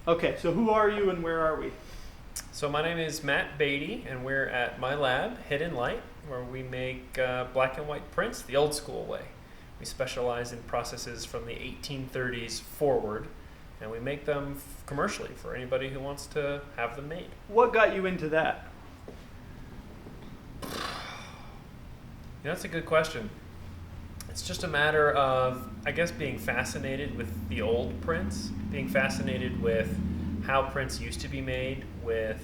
Okay, so who are you and where are we? So my name is Matt Beaty, and we're at my lab, Hidden Light, where we make black and white prints the old school way. We specialize in processes from the 1830s forward, and we make them commercially for anybody who wants to have them made. What got you into that? That's a good question. It's just a matter of, I guess, being fascinated with the old prints, being fascinated with how prints used to be made, with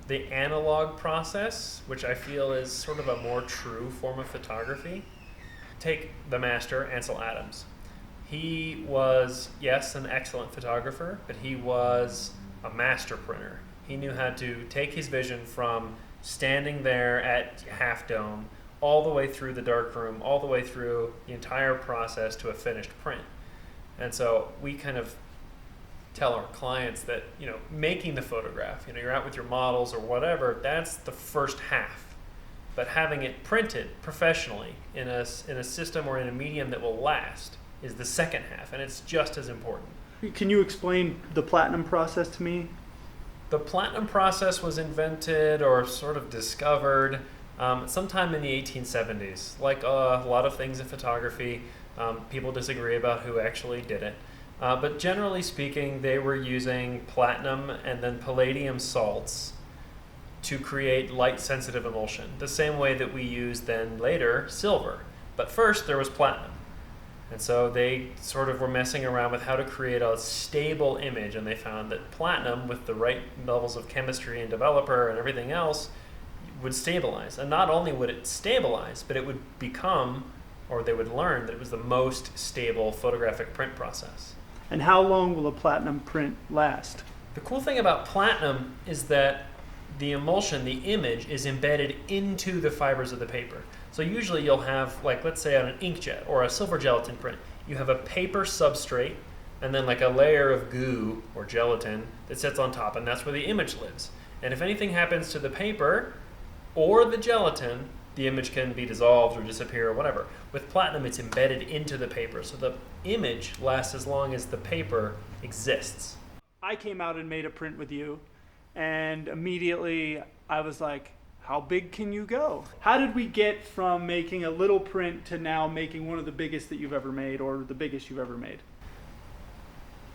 the analog process, which I feel is sort of a more true form of photography. Take the master, Ansel Adams. He was, yes, an excellent photographer, but he was a master printer. He knew how to take his vision from standing there at Half Dome all the way through the darkroom, all the way through the entire process to a finished print. And so we kind of tell our clients that, making the photograph, you're out with your models or whatever, that's the first half. But having it printed professionally in a system or in a medium that will last is the second half, and it's just as important. Can you explain the platinum process to me? The platinum process was invented or sort of discovered sometime in the 1870s. Like a lot of things in photography, people disagree about who actually did it. But generally speaking, they were using platinum and then palladium salts to create light-sensitive emulsion, the same way that we used then later silver. But first, there was platinum. And so they sort of were messing around with how to create a stable image, and they found that platinum, with the right levels of chemistry and developer and everything else, would stabilize. And not only would it stabilize, but it would become, or they would learn, that it was the most stable photographic print process. And how long will a platinum print last? The cool thing about platinum is that the emulsion, the image, is embedded into the fibers of the paper. So usually you'll have, let's say on an inkjet or a silver gelatin print, you have a paper substrate and then a layer of goo or gelatin that sits on top, and that's where the image lives. And if anything happens to the paper or the gelatin, the image can be dissolved or disappear or whatever. With platinum, it's embedded into the paper, so the image lasts as long as the paper exists. I came out and made a print with you, and immediately I was like, how big can you go? How did we get from making a little print to now making one of the biggest that you've ever made, or the biggest you've ever made?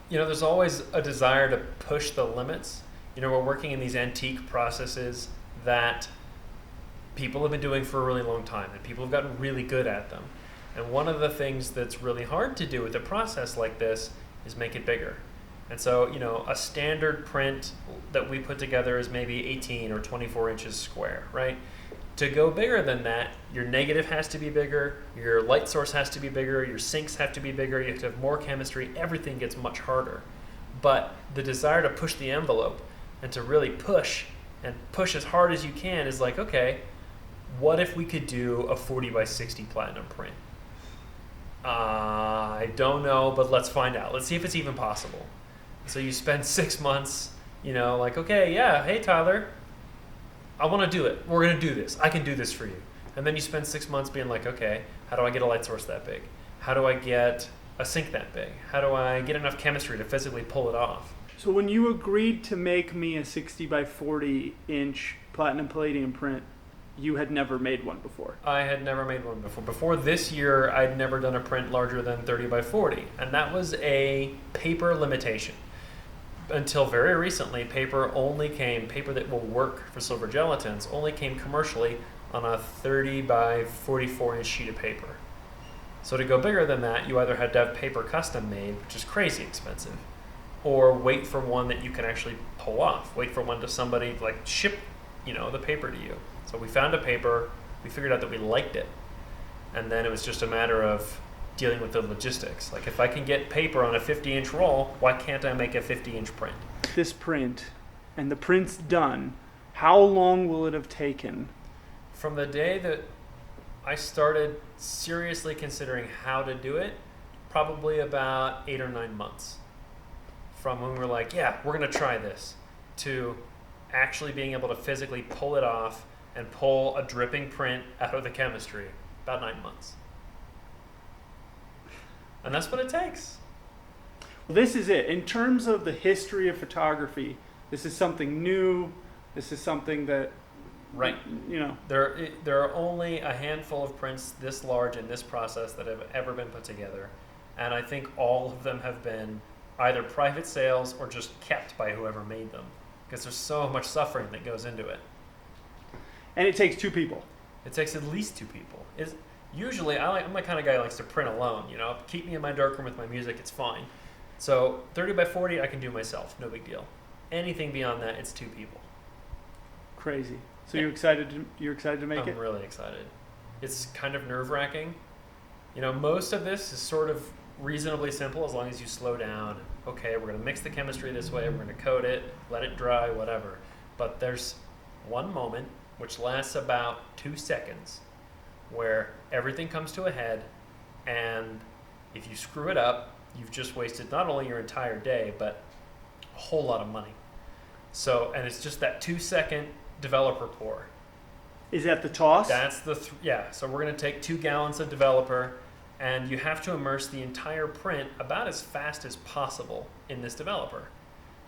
There's always a desire to push the limits. We're working in these antique processes that people have been doing for a really long time, and people have gotten really good at them. And one of the things that's really hard to do with a process like this is make it bigger. And so, a standard print that we put together is maybe 18 or 24 inches square, right? To go bigger than that, your negative has to be bigger, your light source has to be bigger, your sinks have to be bigger, you have to have more chemistry, everything gets much harder. But the desire to push the envelope and to really push and push as hard as you can is okay, what if we could do a 40 by 60 platinum print? I don't know, but let's find out. Let's see if it's even possible. So you spend 6 months, okay, yeah, hey Tyler, I want to do it. We're going to do this. I can do this for you. And then you spend 6 months being okay, how do I get a light source that big? How do I get a sink that big? How do I get enough chemistry to physically pull it off? So when you agreed to make me a 60 by 40 inch platinum palladium print, you had never made one before. I had never made one before. Before this year, I'd never done a print larger than 30 by 40. And that was a paper limitation. Until very recently, paper that will work for silver gelatins, only came commercially on a 30 by 44 inch sheet of paper. So to go bigger than that, you either had to have paper custom made, which is crazy expensive, or wait for one that you can actually pull off. Wait for one to somebody ship, the paper to you. So we found a paper, we figured out that we liked it, and then it was just a matter of dealing with the logistics. If I can get paper on a 50-inch roll, why can't I make a 50-inch print? This print, and the print's done, how long will it have taken? From the day that I started seriously considering how to do it, probably about 8 or 9 months. From when we were yeah, we're going to try this, to actually being able to physically pull it off and pull a dripping print out of the chemistry, about 9 months. And that's what it takes. This is it. In terms of the history of photography, this is something new. This is something that, Right. you know. There are only a handful of prints this large in this process that have ever been put together, and I think all of them have been either private sales or just kept by whoever made them, because there's so much suffering that goes into it. And it takes 2 people. It takes at least 2 people. Usually I'm the kind of guy who likes to print alone. Keep me in my darkroom with my music, it's fine. So 30 by 40 I can do myself, no big deal. Anything beyond that, it's 2 people. Crazy. So Yeah. you're excited to make it? I'm really excited. It's kind of nerve-wracking. Most of this is sort of reasonably simple as long as you slow down. Okay, we're going to mix the chemistry this way, we're going to coat it, let it dry, whatever. But there's one moment, which lasts about 2 seconds, where everything comes to a head, and if you screw it up, you've just wasted not only your entire day, but a whole lot of money. So, and it's just that 2-second developer pour. Is that the toss? That's yeah. So we're going to take 2 gallons of developer, and you have to immerse the entire print about as fast as possible in this developer.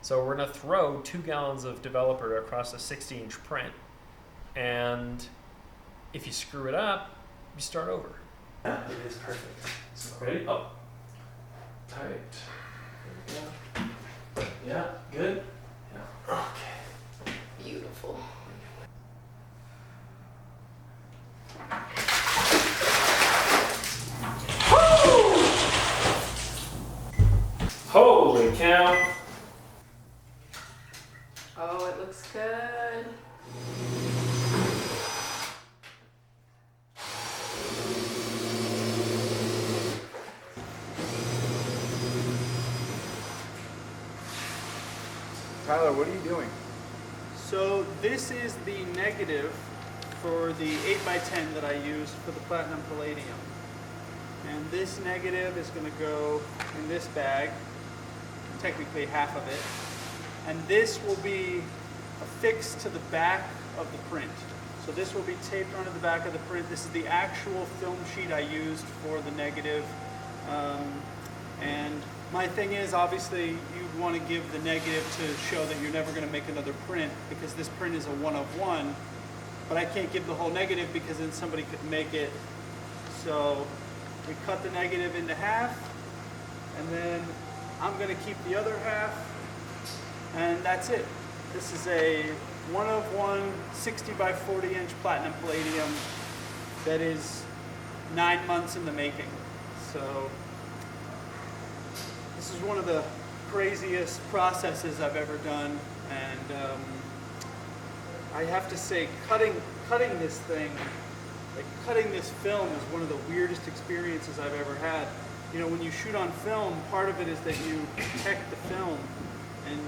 So we're going to throw 2 gallons of developer across a 60-inch print, and if you screw it up, you start over. Yeah, it is perfect. So ready? Oh, tight. There we go. Yeah, good. Yeah. Okay. Beautiful. Holy cow! Oh, it looks good. Tyler, what are you doing? So this is the negative for the 8x10 that I used for the Platinum Palladium. And this negative is going to go in this bag, technically half of it. And this will be affixed to the back of the print. So this will be taped onto the back of the print. This is the actual film sheet I used for the negative. And my thing is, obviously, you want to give the negative to show that you're never going to make another print, because this print is a one-of-one. But I can't give the whole negative because then somebody could make it. So we cut the negative into half, and then I'm going to keep the other half, and that's it. This is a one-of-one 60 by 40 inch Platinum Palladium that is 9 months in the making. So this is one of the craziest processes I've ever done, and I have to say, cutting this thing, like cutting this film, is one of the weirdest experiences I've ever had. When you shoot on film, part of it is that you protect the film, and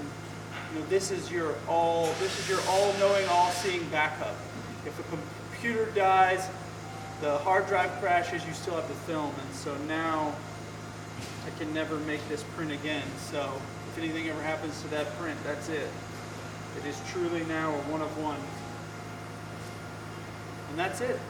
this is your all-knowing, all-seeing backup. If a computer dies, the hard drive crashes, you still have the film, and so now I can never make this print again. So if anything ever happens to that print, that's it. It is truly now a one-of-one. And that's it.